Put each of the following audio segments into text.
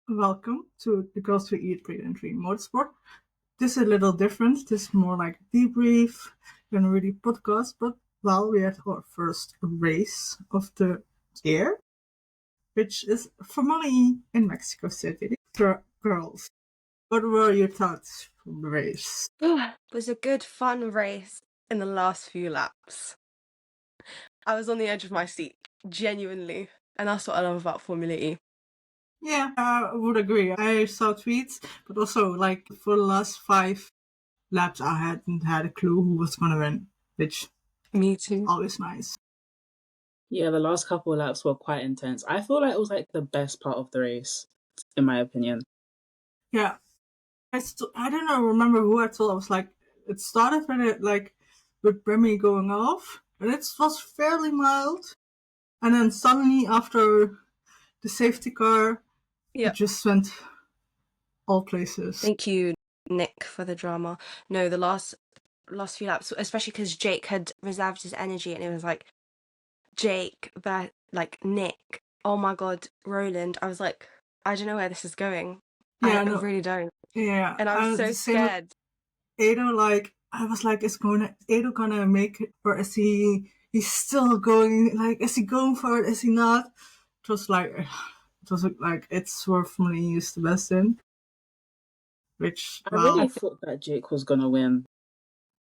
Welcome to the Girls Who Eat, Breathe, and Dream Motorsport. This is a little different. This is more like a debrief than a really podcast, but we had our first race of the year, which is formally in Mexico City. Girls, what were your thoughts from the race? It was a good, fun race in the last few laps. I was on the edge of my seat, genuinely. And that's what I love about Formula E. Yeah, I would agree. I saw tweets, but also, like, for the last 5 laps, I hadn't had a clue who was going to win, which Me too. always nice. Yeah, the last couple of laps were quite intense. I feel like it was like the best part of the race, in my opinion. Yeah. I don't know, remember who I told. I was like, it started with Remy going off, and it was fairly mild. And then suddenly, after the safety car, it just went all places. Thank you, Nick, for the drama. No, the last few laps, especially because Jake had reserved his energy, and it was like Jake, Nick. Oh my God, Roland. I was like, I don't know where this is going. I really don't. Yeah, and I was so scared. Ado, I was like, is Ado gonna make it, or is he's still going? Like, is he going for it? Is he not? It was like it's where Formula E is the best in. Which I really thought that Jake was gonna win.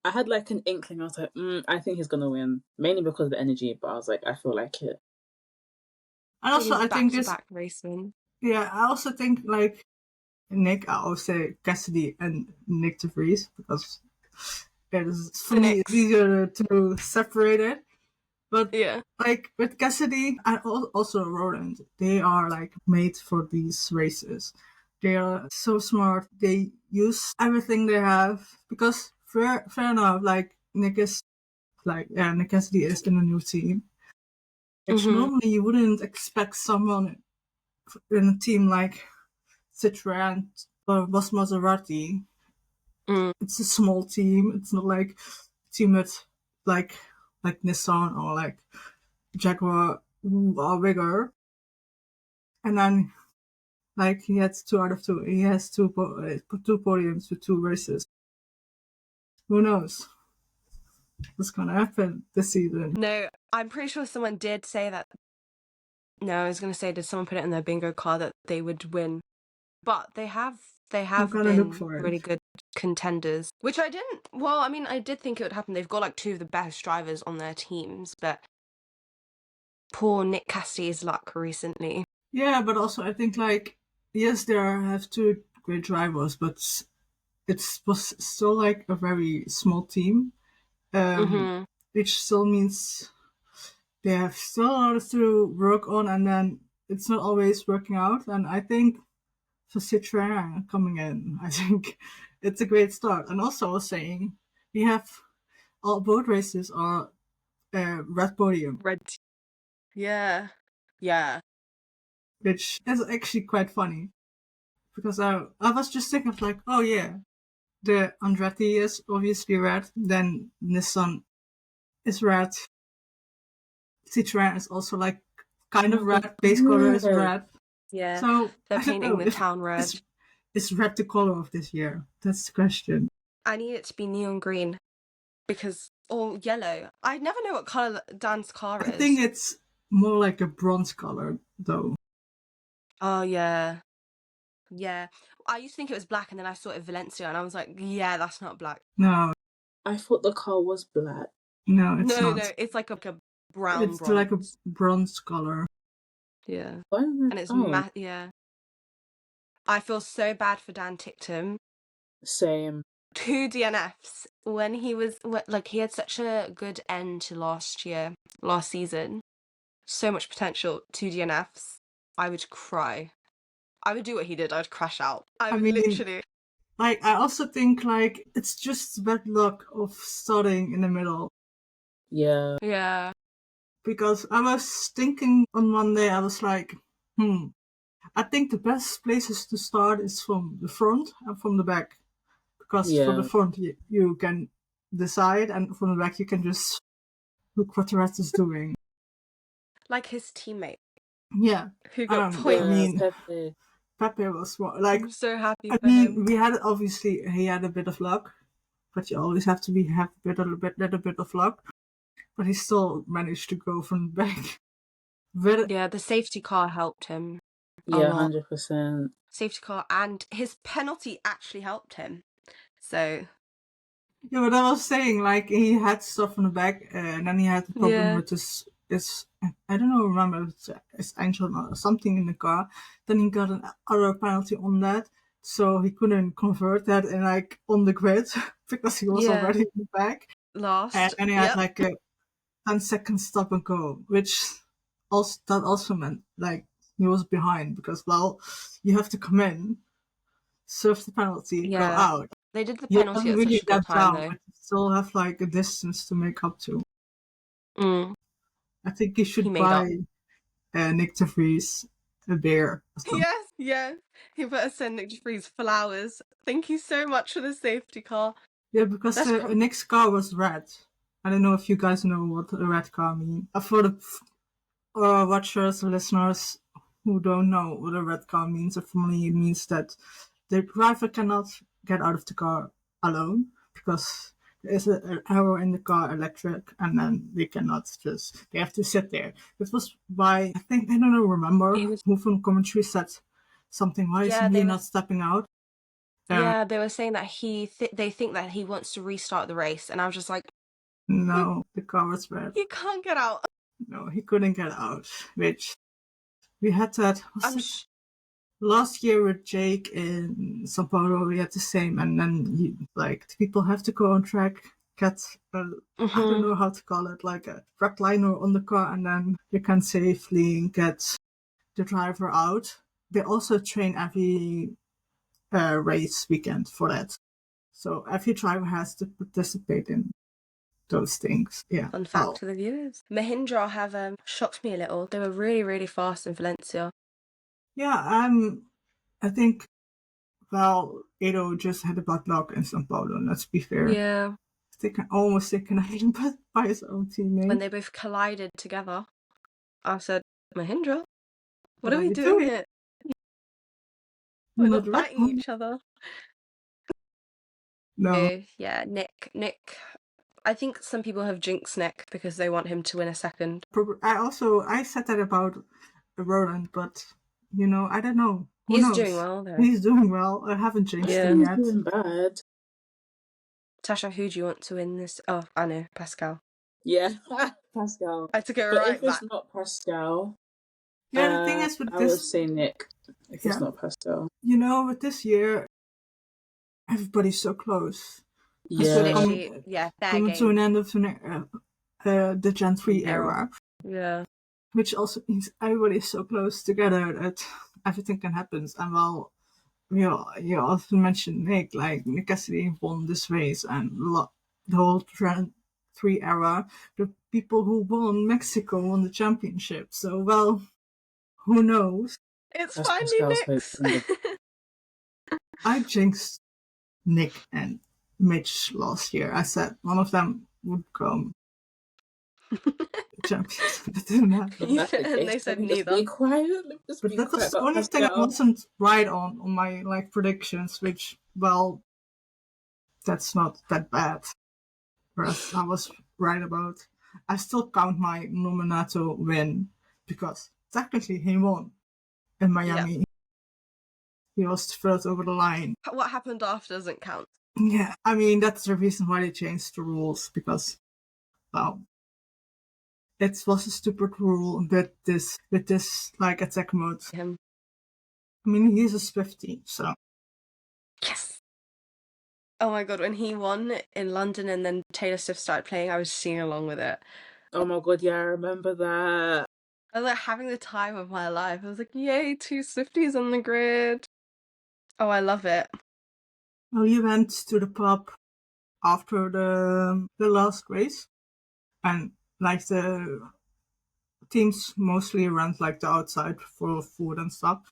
I had like an inkling. I was like, I think he's gonna win, mainly because of the energy. But I was like, I feel like it. And also, I think this back racing. Yeah, I also think like Nick. I always say Cassidy and Nick de Vries because for me it's easier to separate it. But yeah, like with Cassidy and also Roland, they are like made for these races. They are so smart. They use everything they have because fair enough. Like Nick Cassidy is in a new team, which normally you wouldn't expect someone in a team like Citroën or Maserati. It's a small team. It's not like a team with like Nissan or like Jaguar who are bigger. And then like he has 2 out of 2. He has two podiums with 2 races. Who knows what's gonna happen this season? No, I'm pretty sure someone did say that. No, I was gonna say, did someone put it in their bingo card that they would win? But they have been really good contenders, which I didn't. Well, I mean, I did think it would happen. They've got like 2 of the best drivers on their teams, but poor Nick Cassidy's luck recently. Yeah, but also I think like yes, there have 2 great drivers, but it was still like a very small team, which still means they have still a lot to work on, and then it's not always working out. And I think for Citroën coming in, I think it's a great start. And also I was saying, we have both races are red podium. Red. Yeah. Yeah. Which is actually quite funny. Because I was just thinking of like, oh yeah, the Andretti is obviously red, then Nissan is red. Citroën is also like kind of red, base color is red. Yeah, so they're painting the town red. Is red the color of this year? That's the question. I need it to be neon green or yellow. I never know what color Dan's car is. I think it's more like a bronze color though. Oh yeah. Yeah. I used to think it was black, and then I saw it in Valencia and I was like, yeah, that's not black. No. I thought the car was black. No, it's not. No, it's like a brown It's bronze. like a bronze color. Yeah. And it's yeah. I feel so bad for Dan Ticktum. Same. 2 DNFs when he had such a good end to last season. So much potential. 2 DNFs. I would cry. I would do what he did. I would crash out. I mean, literally. Like, I also think, like, it's just bad luck of starting in the middle. Yeah. Yeah. Because I was thinking on Monday, I was like, I think the best places to start is from the front and from the back. Because from the front, you can decide, and from the back, you can just look what the rest is doing. Like his teammate. Yeah. Who got points. Pepe was like. I'm so happy I for mean, him. he had a bit of luck, but you always have to have a little bit of luck. But he still managed to go from the back. Yeah, the safety car helped him. Yeah, 100%. Safety car, and his penalty actually helped him. So. Yeah, but I was saying, like, he had stuff in the back, and then he had a problem with his I don't know, remember, his engine or something in the car. Then he got another penalty on that, so he couldn't convert that and like on the grid because he was already in the back. Last. And he had like a 10-second stop and go, which also meant like he was behind because, well, you have to come in, serve the penalty, go out. They did the penalty at such a good time, though. But you still have like a distance to make up to. I think you should buy Nick de Vries a beer. Yes. He better send Nick de Vries flowers. Thank you so much for the safety car. Yeah, because Nick's car was red. I don't know if you guys know what a red car means. For the watchers or listeners who don't know what a red car means, for me it means that the driver cannot get out of the car alone because there's an arrow in the car, electric, and then they have to sit there. This was why, I think, I don't remember who from commentary said something, why is he not stepping out? They were saying that they think that he wants to restart the race, and I was just like, no, the car was red. He can't get out. No, he couldn't get out, which we had that. Last year with Jake in Sao Paulo, we had the same, and then the people have to go on track, get I don't know how to call it, like a track liner on the car, and then you can safely get the driver out. They also train every race weekend for that, so every driver has to participate in those things. Yeah. Fun fact to the viewers: Mahindra have shocked me a little. They were really, really fast in Valencia. Yeah, I think, well, Edo just had a bad luck in Sao Paulo, let's be fair. Yeah. They can almost take Canadian by his own teammate. When they both collided together, I said, Mahindra, what are we doing here? We're not fighting each other. No. Yeah, Nick. I think some people have jinxed Nick because they want him to win a second. I said that about Roland, but I don't know. Who knows? Doing well though. He's doing well. I haven't jinxed him yet. He's doing bad. Tasha, who do you want to win this? Oh, I know, Pascal. Yeah, Pascal. I took it but right if it's back. Not Pascal. Yeah, the thing is with I would say Nick. If it's not Pascal. With this year, everybody's so close. Yeah. Coming to an end of the Gen 3 era. Yeah. Which also means everybody's so close together that everything can happen. And well, you also mentioned Nick Cassidy won this race, and the whole Gen 3 era, the people who won Mexico won the championship. So, well, who knows? It's finally Nick's. I jinxed Nick and Mitch last year. I said one of them would come champions. That didn't happen. And they said neither. Be quiet. But that was the only thing I wasn't right on my predictions, which, well, that's not that bad. Whereas I was right about. I still count my Nominato win because technically he won in Miami. Yeah. He was first over the line. What happened after doesn't count. Yeah, I mean, that's the reason why they changed the rules, because, well, it was a stupid rule with this attack mode. I mean, he's a Swiftie, so. Yes. Oh my god, when he won in London and then Taylor Swift started playing, I was singing along with it. Oh my god, yeah, I remember that. I was having the time of my life. I was like, yay, 2 Swifties on the grid. Oh, I love it. Well, he went to the pub after the last race, and the teams mostly rent the outside for food and stuff.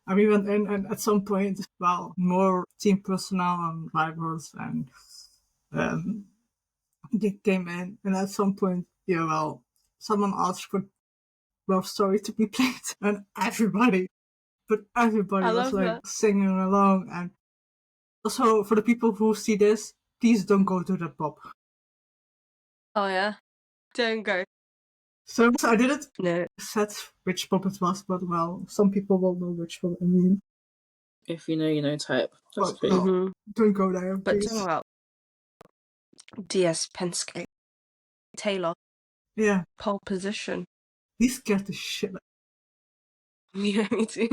And we went in, and at some point, well, more team personnel and drivers and they came in, and at some point, someone asked for Love Story to be played, and everybody but everybody was like singing along. And also for the people who see this, please don't go to that pub. Oh yeah, don't go. So I didn't set which pub it was, but well, some people will know which one I mean. If you know, you know type. That's but no, don't go there, please. But talking about DS Penske, Taylor. Yeah. Pole position. He scared the shit. Yeah, me too.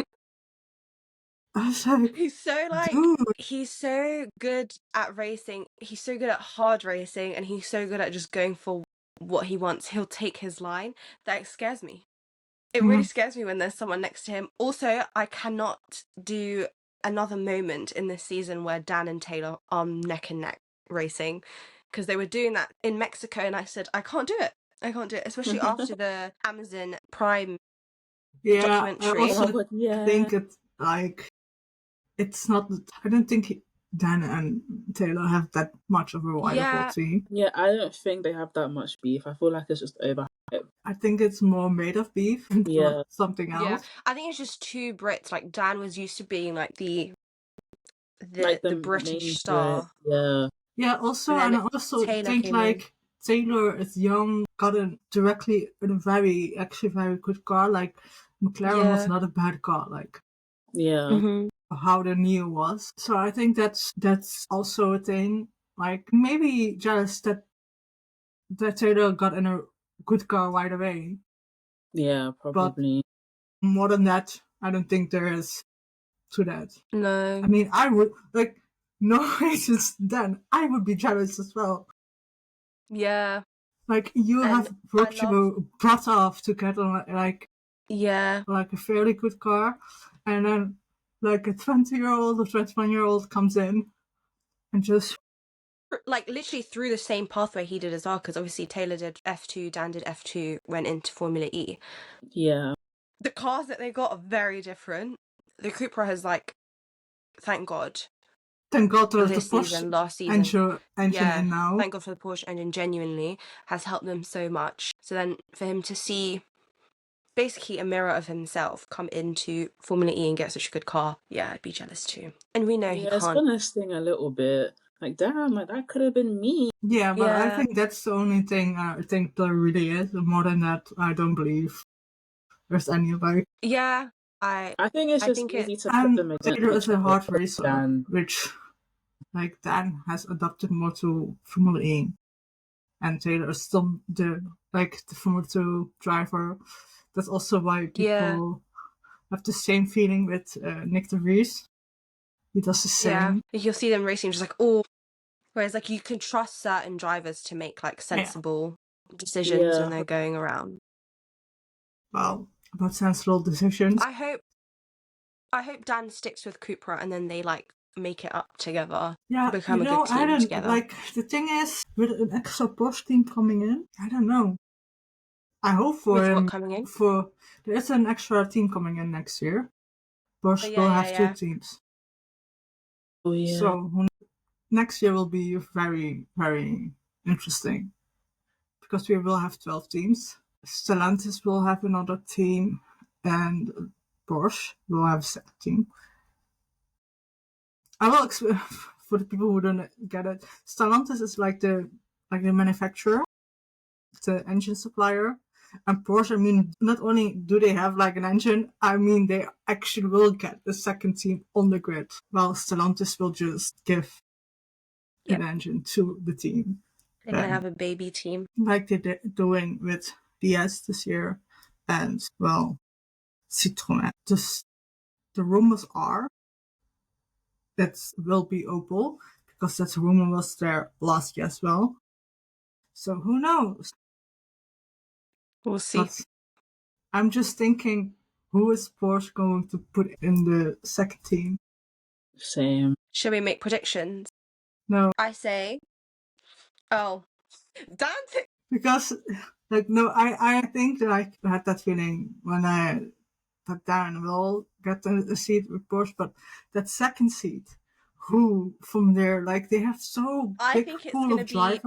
I was like, he's so like, dude. He's so good at racing. He's so good at hard racing, and he's so good at just going for what he wants. He'll take his line. That scares me. It really scares me when there's someone next to him. Also, I cannot do another moment in this season where Dan and Taylor are neck and neck racing, because they were doing that in Mexico, and I said, I can't do it. I can't do it, especially after the Amazon Prime documentary. I also think it's like, it's not, I don't think Dan and Taylor have that much of a rivalry. Yeah, I don't think they have that much beef. I feel like it's just overhyped. I think it's more made of beef than something else. Yeah, I think it's just two Brits. Like, Dan was used to being like the British star. Brit, yeah. Also, and I also think like Taylor is young, got directly in a very good car. Like McLaren was not a bad car. Like how the Neo was. So I think that's also a thing. Like maybe jealous that Taylor got in a good car right away. Yeah, probably. But more than that, I don't think there is to that. No. I mean, I would, like, no reasons then, I would be jealous as well. Yeah. Like, you have worked your butt off to get on, like a fairly good car, and then, like, a 20-year-old or 21-year-old comes in and just... Like, literally through the same pathway he did as well, because obviously Taylor did F2, Dan did F2, went into Formula E. Yeah. The cars that they got are very different. The Cupra has, like, thank God. Thank God for the Porsche last season. engine in now. Thank God for the Porsche engine, genuinely has helped them so much. So then for him to see basically a mirror of himself come into Formula E and get such a good car, yeah, I'd be jealous too. And we know he can't. It's gonna sting a little bit. Like, damn, like that could have been me. Yeah, but I think that's the only thing I think there really is. More than that, I don't believe there's any like... Yeah, I think it's just easy to put them against Taylor is a hard racer, which, like, Dan has adapted more to Formula E, and Taylor is still the Formula 2 driver. That's also why people have the same feeling with Nick de Vries. He does the same. Yeah, you'll see them racing just like, oh, whereas like you can trust certain drivers to make like sensible decisions when they're going around. Well, about sensible decisions, I hope Dan sticks with Cupra and then they like make it up together. Yeah, become a good team together. Like, the thing is, with an extra Porsche team coming in, I don't know. I hope for him. What coming in? There is an extra team coming in next year. Porsche will have two teams. Oh yeah. So next year will be very, very interesting, because we will have 12 teams. Stellantis will have another team, and Porsche will have a second team. I will explain for the people who don't get it. Stellantis is like the manufacturer, the engine supplier, and Porsche. I mean, not only do they have like an engine, I mean they actually will get the second team on the grid, while Stellantis will just give an engine to the team. They're gonna have a baby team, like they're doing with DS this year, and well, Citroën. Just the rumors are that will be Opel, because that rumor was there last year as well. So who knows? We'll see. But I'm just thinking, who is Porsche going to put in the second team? Same. Should we make predictions? No. I say, dancing. Because, like, no, I think that I had that feeling when that Dan will get a seat with Porsche, but that second seat, who from there, like, they have so big pool of drivers.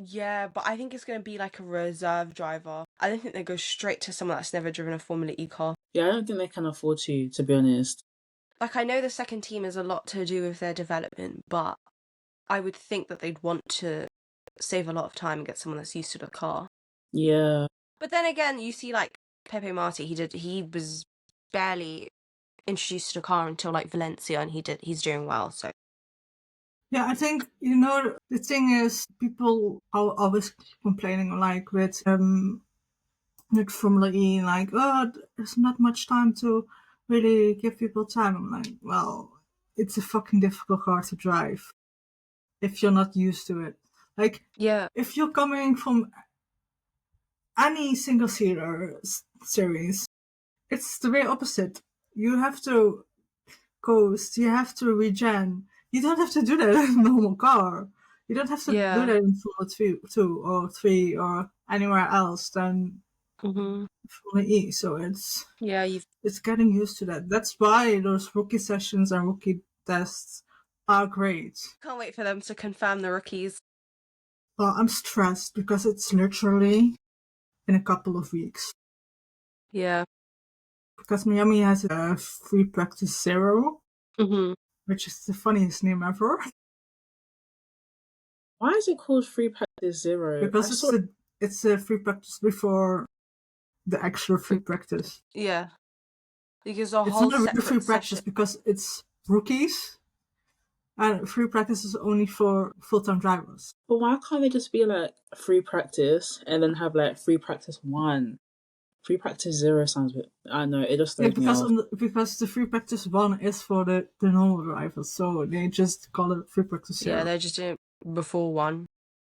Yeah, but I think it's going to be like a reserve driver. I don't think they go straight to someone that's never driven a Formula E car. Yeah, I don't think they can afford to be honest. Like, I know the second team is a lot to do with their development, but I would think that they'd want to save a lot of time and get someone that's used to the car. Yeah. But then again, you see, like, Pepe Marti, he was barely introduced to the car until, like, Valencia, and he's doing well, so. Yeah, I think, the thing is, people are always complaining, like, with Formula E, like, oh, there's not much time to really give people time. I'm like, well, it's a fucking difficult car to drive if you're not used to it. Like, yeah, if you're coming from any single-seater series, it's the way opposite. You have to coast, you have to regen. You don't have to do that in a normal car. You don't have to do that in Formula 2 or 3 or anywhere else than Formula E. So it's getting used to that. That's why those rookie sessions and rookie tests are great. Can't wait for them to confirm the rookies. Well, I'm stressed because it's literally in a couple of weeks. Yeah. Because Miami has a free practice 0, which is the funniest name ever. Why is it called free practice 0? Because it's a free practice before the actual free practice. Yeah. Because it's not a really free practice because it's rookies, and free practice is only for full-time drivers. But why can't they just be like free practice and then have like free practice 1? Free practice 0 sounds a bit. I don't know, it just throws me off. Because the free practice 1 is for the normal drivers, so they just call it free practice 0. Yeah, they're just doing it before 1,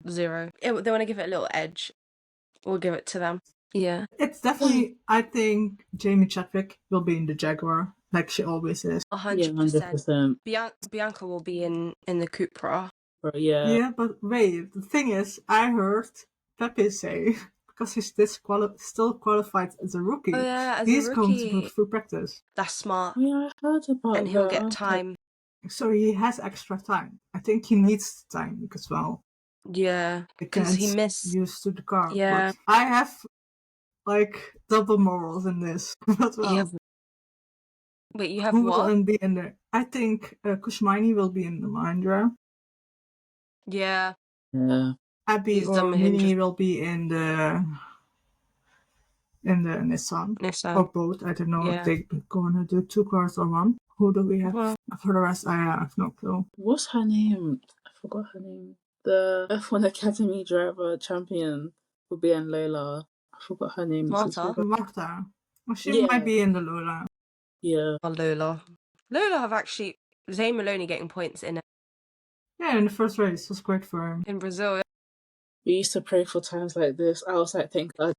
0. They want to give it a little edge. We'll give it to them. Yeah. It's definitely, I think Jamie Chadwick will be in the Jaguar, like she always is. 100%. Bianca will be in the Cupra. Yeah. Yeah, but wait, the thing is, I heard Pepe say, because he's still qualified as a rookie, he's going to do free practice. That's smart. Yeah, I heard about that. And he'll get time. So he has extra time. I think he needs time because, well, yeah, because he missed used to the car. Yeah, but I have like double morals in this. But well, wait, you have who what? will be in there? I think Kushmaini will be in the Mahindra. Yeah. Abby or Mini will be in the Nissan. Or both. I don't know if they're gonna do 2 cars or 1. Who do we have? Well, for the rest, I have no clue. What's her name? I forgot her name. The F1 Academy driver champion will be in Lola. I forgot her name. Marta. Well, she might be in the Lola. Yeah. Oh, Lola have actually Zane Maloney getting points in it. Yeah, in the first race. It was great for him. In Brazil. We used to pray for times like this. I was like, thank God.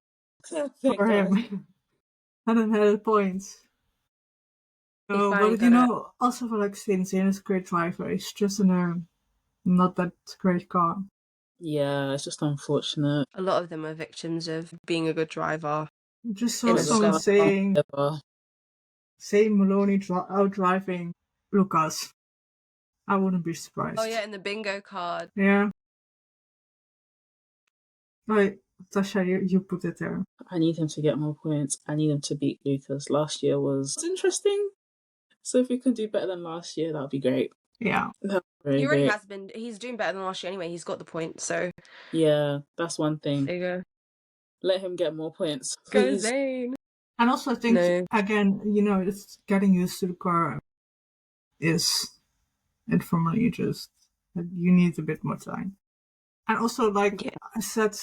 For him. I don't have points. No, but also for like Zane is a great driver. He's just in a not that great car. Yeah, it's just unfortunate. A lot of them are victims of being a good driver. Just saw someone saying Zane Maloney out driving Lucas. I wouldn't be surprised. Oh yeah, in the bingo card. Yeah. Right, Tasha, you put it there. I need him to get more points. I need him to beat Lucas. Last year was interesting. So if we can do better than last year, that would be great. Yeah. He already has been. He's doing better than last year anyway. He's got the points, so. Yeah, that's one thing. There you go. Let him get more points. Go Zane. And also I think, again, it's getting used to the car is informally just, you need a bit more time. And also, like I said,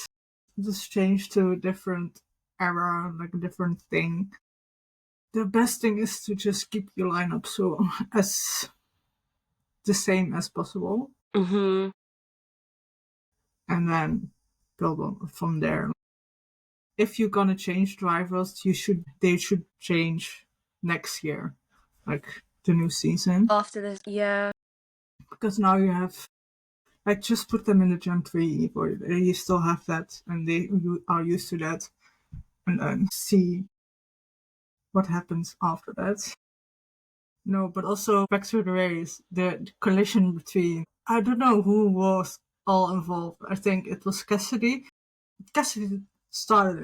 just change to a different era, like a different thing. The best thing is to just keep your lineup so as the same as possible. And then build on from there. If you're gonna change drivers, they should change next year, like the new season. After this, yeah. Because now you have, like, just put them in the Gen 3, or you still have that, and they are used to that, and then see what happens after that. No, but also back to the race, the collision between, I don't know who was all involved. I think it was Cassidy. Cassidy started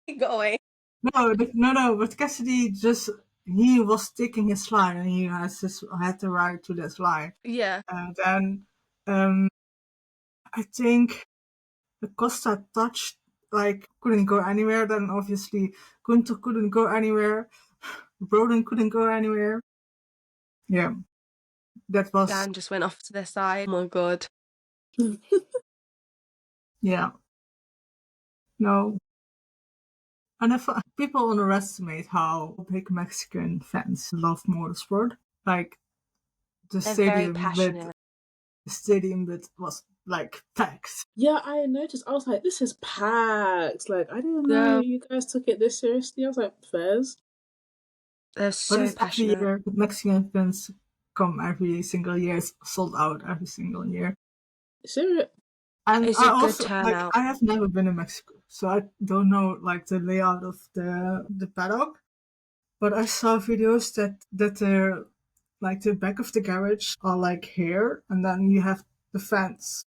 it. Go away. No, but Cassidy he was taking his line and he had to ride to this line. Yeah. And then I think the Costa touched, couldn't go anywhere. Then obviously Gunther couldn't go anywhere. Broden couldn't go anywhere. Yeah, that was. Dan just went off to their side. Oh my god. Yeah. No. And if people underestimate how big Mexican fans love motorsport, like the stadium bit was packed. Yeah, I noticed. I was like, this is packed. I didn't know you guys took it this seriously. I was like, fairs. They're so passionate. Every year, Mexican fans come every single year. It's sold out every single year. Serious. And I also I have never been in Mexico, so I don't know the layout of the paddock. But I saw videos that they're the back of the garage are here, and then you have the fence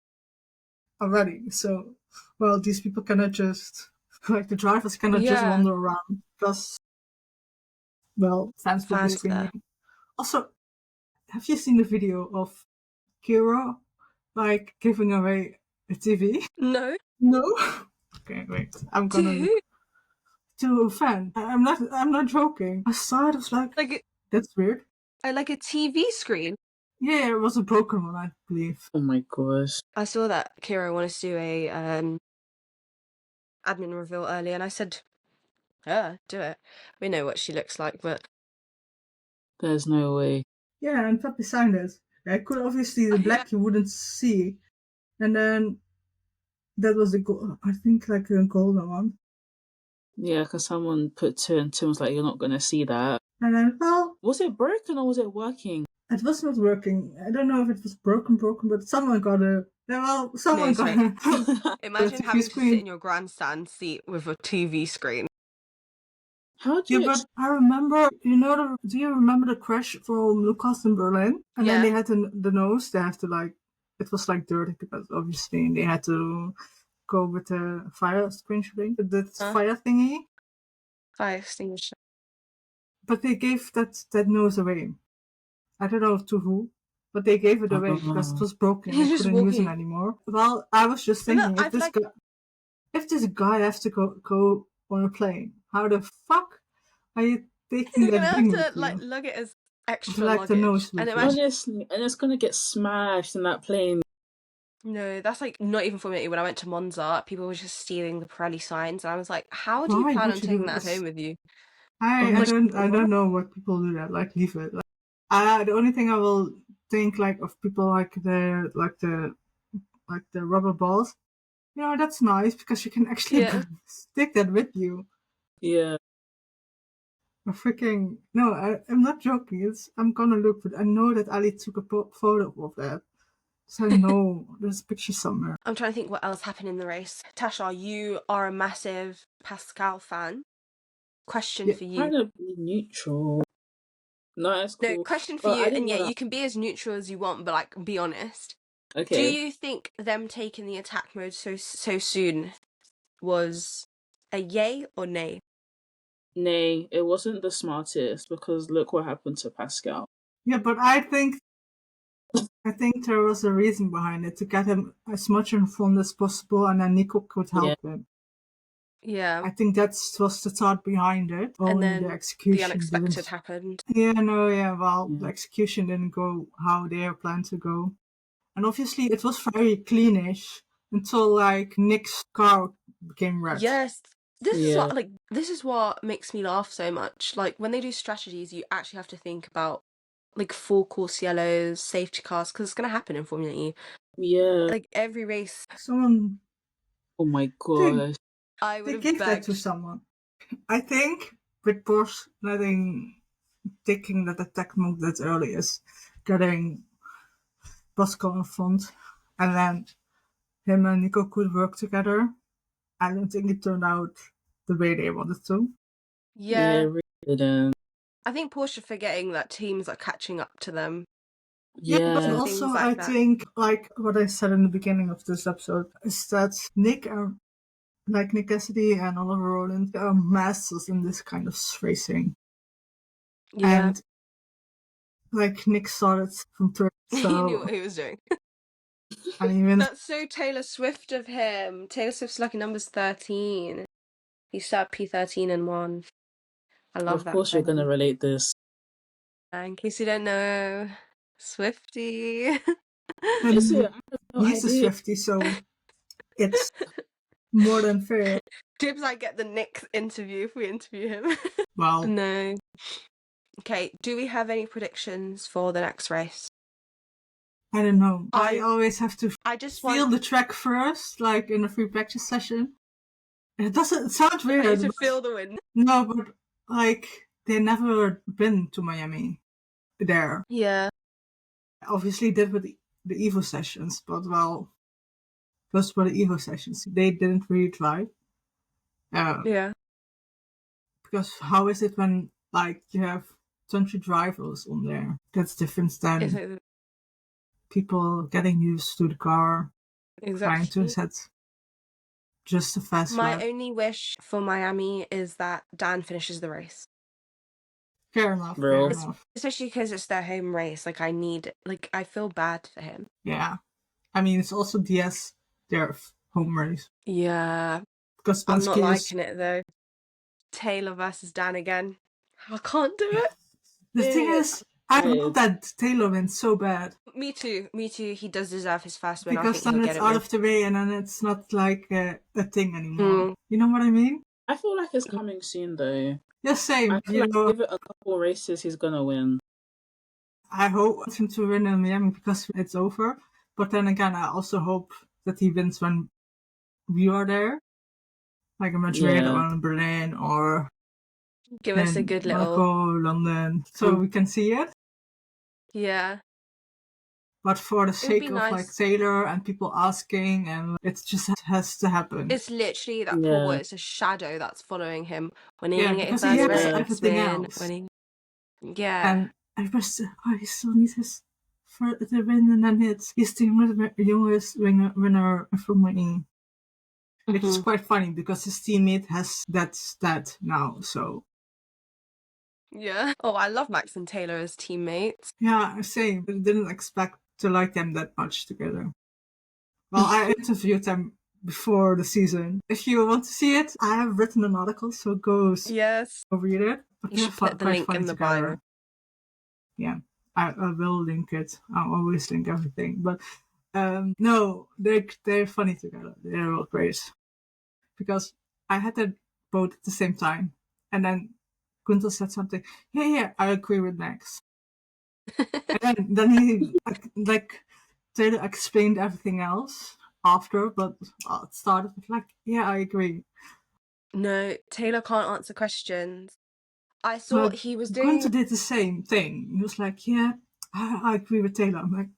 already. So, well, these people cannot just the drivers cannot just wander around because, well, fans will be screaming. There. Also, have you seen the video of Kira giving away a TV? No. Okay, wait. I'm gonna to a fan. I'm not joking. I saw it. I was that's weird. A TV screen. Yeah, it was a broken one, I believe. Oh my gosh. I saw that Kira wanted to do a admin reveal earlier, and I said, do it. We know what she looks like, but there's no way. Yeah, and Papi signed it. I could obviously the black you wouldn't see, and then that was the I think a golden one. Yeah, because someone put 2 and 2 and was like, you're not going to see that. And then, was it broken or was it working? It was not working. I don't know if it was broken, but someone got a. Well, someone got a. Imagine having to sit in your grandstand seat with a TV screen. How do you? But I remember, do you remember the crash from Lucas in Berlin? And then they had the nose. They have to it was dirty because obviously they had to go with the fire extinguisher, the fire thingy. Fire extinguisher. But they gave that nose away. I don't know to who, but they gave it away because it was broken. They couldn't use it anymore. Well, I was just thinking, if this guy has to go on a plane, how the fuck are you taking that thing with you? You're gonna have to lug it as extra luggage. The nose and honestly, and it's gonna get smashed in that plane. No, that's not even for me. When I went to Monza, people were just stealing the Pirelli signs, and I was like, "How do you plan on taking that home with you?" I don't know what people do that. Leave it. The only thing I will think of people the rubber balls. That's nice because you can actually stick that with you. Yeah. No, I'm not joking. I'm gonna look, but I know that Ali took a photo of that. So I know there's a picture somewhere. I'm trying to think what else happened in the race. Tasha, you are a massive Pascal fan. Question for you. Kind of neutral. No, that's cool. No, question for you, and you can be as neutral as you want, but be honest. Okay. Do you think them taking the attack mode so soon was a yay or nay? Nay, it wasn't the smartest because look what happened to Pascal. Yeah, but I think there was a reason behind it to get him as much informed as possible, and then Nico could help him. Yeah, I think that was the thought behind it. And then the execution, the unexpected happened. The execution didn't go how they were planned to go, and obviously it was very cleanish until Nick's car became red. Yes. This is what makes me laugh so much. When they do strategies, you actually have to think about full course yellows, safety cars, because it's going to happen in Formula E. Yeah. Every race. Someone. Oh my gosh. I would have gave that to someone. I think with Porsche taking that attack mode that early is getting Pascal in front, and then him and Nico could work together. I don't think it turned out the way they wanted to. Yeah, it really didn't. I think Porsche forgetting that teams are catching up to them. Yeah, but also I think what I said in the beginning of this episode is that Nick and like Nick Cassidy and Oliver Rowland are masters in this kind of racing. Yeah. And like Nick started from third, so he knew what he was doing. and even That's so Taylor Swift of him. Taylor Swift's lucky number's 13. He started P13 and won. I love that. Of course, you're gonna relate this. In case you don't know, Swifty. Is it? I have no he's a idea. Swifty, so it's more than fair. Dibs, I get the Nick interview if we interview him. Wow. No. Okay, do we have any predictions for the next race? I don't know. I always have to feel want the track first, like in a free practice session. It sounds weird. To feel the wind. No, but like they never been to Miami there. Yeah. Obviously did with the Evo sessions, but well, those were the Evo sessions. They didn't really drive. Yeah. Because how is it when like you have 20 drivers on there? That's different than people getting used to the car, trying to set just a fast lap. My only wish for Miami is that Dan finishes the race. Fair enough. Especially because it's their home race. Like I feel bad for him. Yeah. I mean, it's also DS, their home race. Yeah. Because I'm not liking it though. Taylor versus Dan again. I can't do it. The thing is, I want that Taylor wins so bad. Me too. He does deserve his first win. Because then it's out of the way and then it's not like a thing anymore. You know what I mean? I feel like it's coming soon though. Yeah, same. I feel like give it a couple races, he's gonna win. I hope him to win in Miami because it's over. But then again, I also hope that he wins when we are there. Like in Madrid or in Berlin or give us a good Monaco, London, so we can see it. Yeah. But for the sake of like Taylor and people asking, and it just has to happen. It's literally that poor boy. It's a shadow that's following him when he because he has everything else. And I was, he still needs his for the win, and then he's the youngest winner from winning. Which is quite funny because his teammate has that stat now, so. Yeah. Oh, I love Max and Taylor as teammates. Yeah, same. I didn't expect to like them that much together. Well, I interviewed them before the season. If you want to see it, I have written an article, so go read it. But you should put the link in the bio. Yeah, I will link it. I'll always link everything. But no, they're funny together. They're all great. Because I had them both at the same time. And then Gunther said something, yeah, I agree with Max. And then he, like, Taylor explained everything else after, but it started with like, yeah, I agree. No, Taylor can't answer questions. I saw he was doing... Gunther did the same thing. He was like, yeah, I agree with Taylor. I'm like,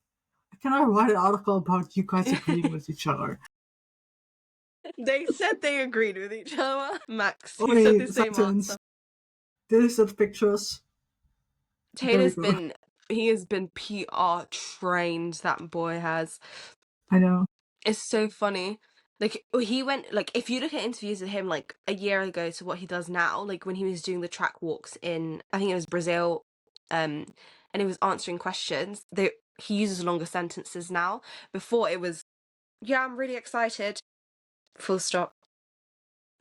can I write an article about you guys agreeing with each other? They said they agreed with each other. Max, he said the same answer. These are the pictures. Taylor's he has been PR trained, that boy has. I know. It's so funny. Like, he went, like, if you look at interviews with him, like, a year ago to what he does now, like, when he was doing the track walks in, I think it was Brazil, and he was answering questions, he uses longer sentences now. Before, it was, yeah, I'm really excited. Full stop.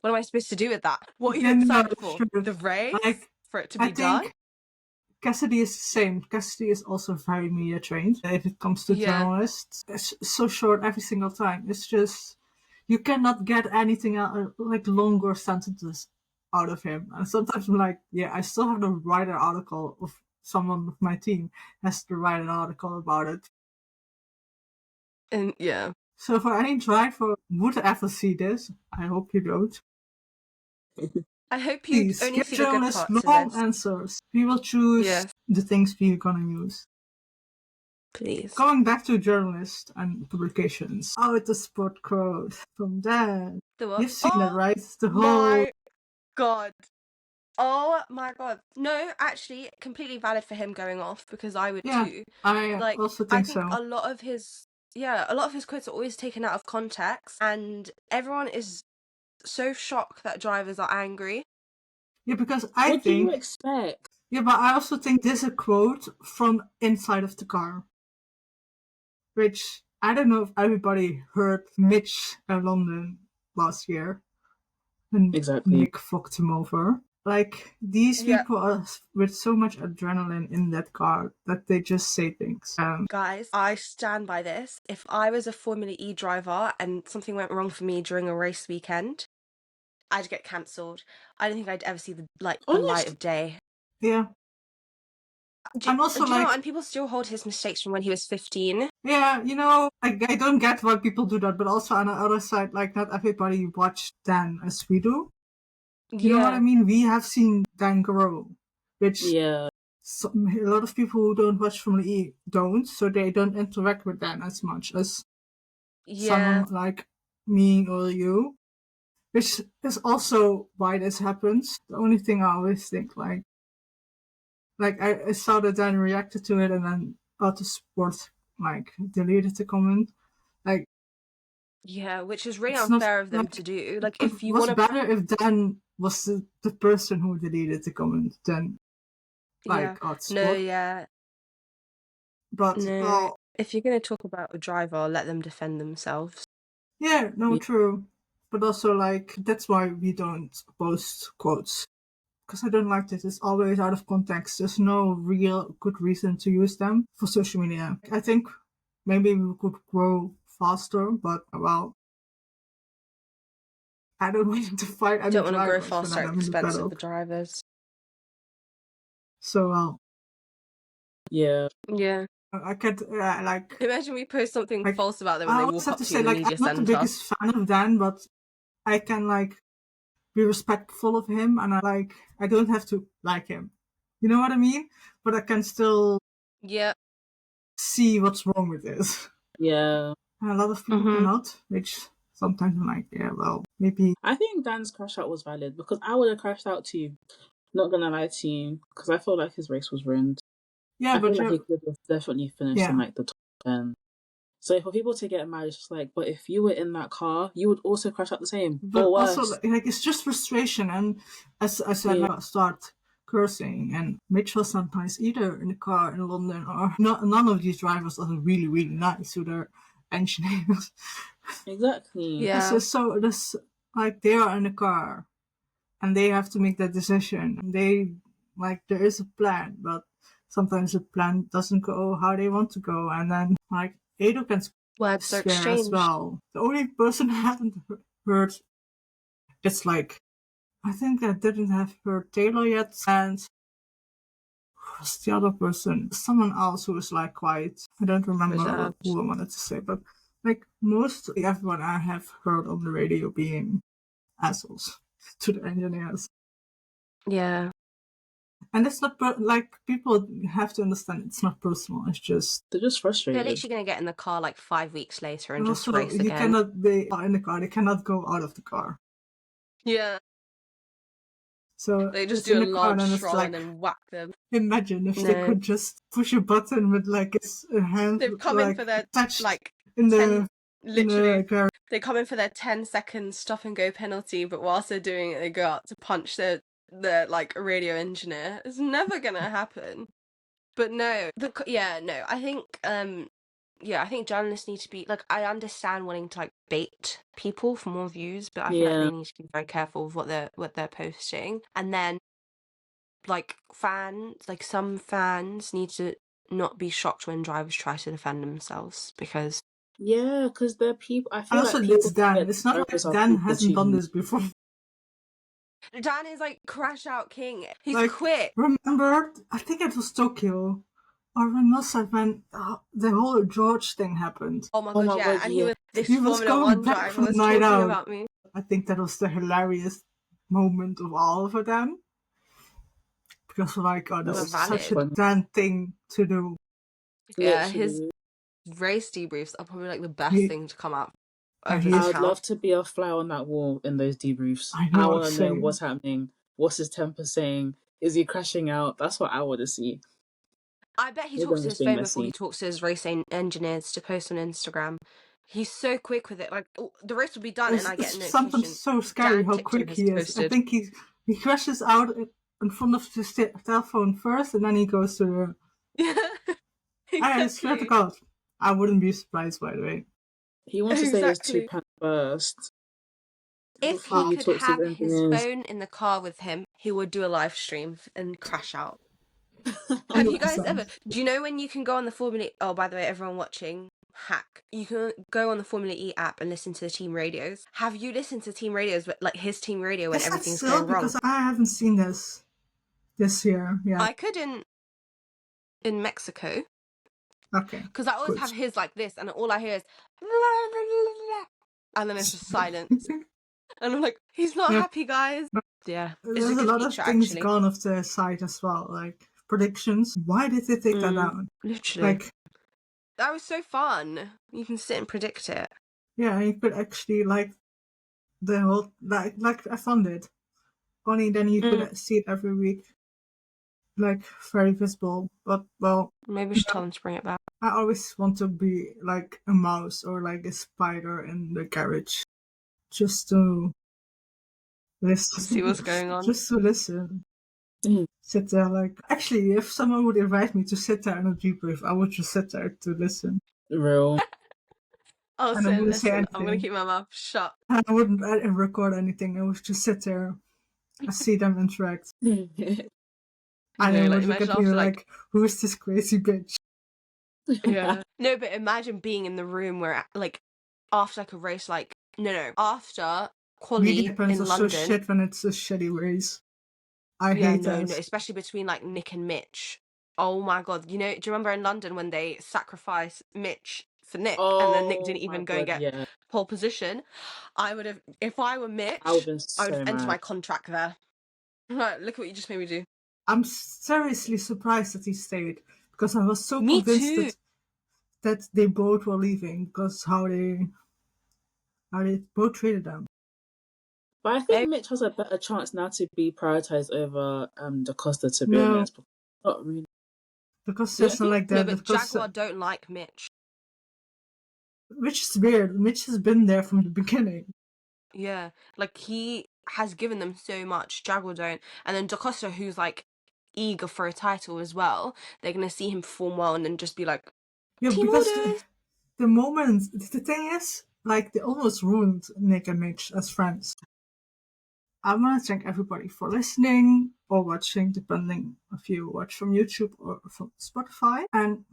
What am I supposed to do with that? What are you excited for? True. The race? Like, for it to be done? Cassidy is the same. Cassidy is also very media trained. If it comes to journalists, it's so short every single time. It's just, you cannot get anything like longer sentences out of him. And sometimes I'm like, yeah, I still have to write an article of someone with my team has to write an article about it. And yeah. So for any driver who would ever see this, I hope you don't. I hope you only see the good parts of long answers. We will choose the things we're gonna use. Please. Going back to journalists and publications. Oh, the sport quote from Dan. You've seen it, right? The whole. My God. Oh my God. No, actually, completely valid for him going off because I would too. I also think so. A lot of his quotes are always taken out of context, and everyone is so shocked that drivers are angry. Yeah, because what do you expect? Yeah, but I also think there's a quote from inside of the car, which I don't know if everybody heard Mitch in London last year, and Nick fucked him over. Like, these people are with so much adrenaline in that car that they just say things. Guys, I stand by this. If I was a Formula E driver and something went wrong for me during a race weekend, I'd get cancelled. I don't think I'd ever see the light of day. Yeah. I'm also do you know what? And people still hold his mistakes from when he was 15. Yeah, you know, I don't get why people do that, but also on the other side, like, not everybody watched Dan as we do. You know what I mean? We have seen Dan grow, which a lot of people who don't watch Formula E don't, so they don't interact with Dan as much as someone like me or you, which is also why this happens. The only thing I always think, like I saw that Dan reacted to it and then Autosport, like, deleted the comment. Like, yeah, which is really unfair of them to do. Like, if you want to... better if Dan was the person who deleted the comment than, like, Autosport. No, yeah. But, no. If you're going to talk about a driver, let them defend themselves. Yeah, no, true. But also, like, that's why we don't post quotes. Because I don't like this. It's always out of context. There's no real good reason to use them for social media. I think maybe we could grow faster, but, well, I don't want to fight any drivers. Don't want to grow faster at the expense of the drivers. So, well. Yeah. Yeah. I can't, like... Imagine we post something false about them and they walk up to you in the media centre. I'm not the biggest fan of Dan, but I can, like, be respectful of him, and I don't have to like him. You know what I mean? But I can still see what's wrong with this. Yeah. And a lot of people cannot, which sometimes I'm like, yeah, well, maybe. I think Dan's crash out was valid because I would have crashed out too. Not gonna lie to you, because I felt like his race was ruined. Yeah, but he could have definitely finished in like the top 10. So for people to get mad, it's just like, but if you were in that car, you would also crash out the same. But or worse. Also, like, it's just frustration, and as I said, I start cursing, and Mitch was not nice either in the car in London, or none of these drivers are really, really nice to their engineers. Exactly. Yeah. So this, like, they are in the car, and they have to make that decision. They, like, there is a plan, but sometimes the plan doesn't go how they want to go, and then, like, Edo can swear as well. The only person I haven't heard, it's like, I think I didn't have heard Taylor yet, and who's the other person? Someone else who was, like, quiet. I don't remember who I wanted to say, but, like, mostly everyone I have heard on the radio being assholes to the engineers. Yeah. And it's not, like, people have to understand it's not personal, it's just... They're just frustrated. They're literally going to get in the car, like, 5 weeks later and just race again. You cannot be in the car, they cannot go out of the car. Yeah. So they just do a large stroll and then whack them. Imagine if they could just push a button with, like, a hand. They've come in for their, like, literally, they come in for their 10-second stop and go penalty, but whilst they're doing it, they go out to punch their like, radio engineer. It's never gonna happen. But no, I think I think journalists need to be, like, I understand wanting to, like, bait people for more views, but I feel like they need to be very careful of what they're posting. And then, like, some fans need to not be shocked when drivers try to defend themselves, because because they're people. I feel also, like people it's Dan. It's not like Dan hasn't done this before. Dan is, like, crash out king. He's, like, quick. Remember, I think it was Tokyo, or when was it when the whole George thing happened? Oh my god, yeah. And he was going back from the night out. About me. I think that was the hilarious moment of all of them. Because, like, oh, this is such a Dan thing to do. Yeah, his race debriefs are probably, like, the best thing to come up. I would love to be a fly on that wall in those debriefs. I want to know what's happening. What's his temper saying? Is he crashing out? That's what I want to see. I bet he talks to his phone before he talks to his race engineers to post on Instagram. He's so quick with it. Like the race will be done, and I get a notification. Something so scary how quick he is. I think he crashes out in front of the telephone first, and then he goes to the. Yeah, exactly. I swear to God, I wouldn't be surprised. By the way, he wants to say there's 2 pounds first. If he could have his phone in the car with him, he would do a live stream and crash out. Have you guys ever? Do you know when you can go on the Formula? Oh, by the way, everyone watching, hack. You can go on the Formula E app and listen to the team radios. Have you listened to team radios, but like his team radio when everything's going wrong? Because I haven't seen this year. Yeah, I could in Mexico. Okay. Because I always have his like this, and all I hear is, and then it's just silence. And I'm like, he's not happy, guys. Yeah. There's a lot of things gone off the site as well, like predictions. Why did they take that down? Literally. Like, that was so fun. You can sit and predict it. Yeah, you could actually, like, the whole, like I found it. Only then you could see it every week. Like, very visible. But, well. Maybe we should tell them to bring it back. I always want to be like a mouse or like a spider in the garage. Just to listen. See what's going on. Just to listen. Sit there like... Actually, if someone would invite me to sit there in a debrief, I would just sit there to listen. Real. Oh, so listen, I'm going to keep my mouth shut. I wouldn't record anything. I would just sit there. I see them interact. And they would look at me like, who is this crazy bitch? Yeah. No, but imagine being in the room where, like, after like a race, like, after quali in London. So shit when it's a shitty race. I hate that. No, especially between like Nick and Mitch. Oh my God. Do you remember in London when they sacrificed Mitch for Nick and then Nick didn't even go and get pole position? I would have, if I were Mitch, I would have ended my contract there. Right, look at what you just made me do. I'm seriously surprised that he stayed because I was so convinced that they both were leaving because how they both treated them. But I think Mitch has a better chance now to be prioritised over Da Costa, to be honest. Not really. Da Costa's not like that. No, but Jaguar don't like Mitch. Which is weird. Mitch has been there from the beginning. Yeah, like he has given them so much. Jaguar don't. And then Da Costa, who's like eager for a title as well, they're going to see him perform well and then just be like, team because orders. The thing is, like, they almost ruined Nick and Mitch as friends. I want to thank everybody for listening or watching, depending if you watch from YouTube or from Spotify. And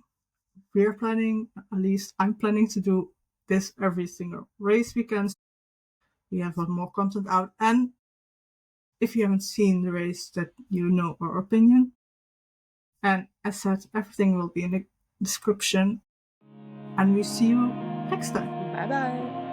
we're planning, at least I'm planning to do this every single race weekend. We have a lot more content out. And if you haven't seen the race, that you know our opinion. And as said, everything will be in the description. And we see you next time. Bye-bye.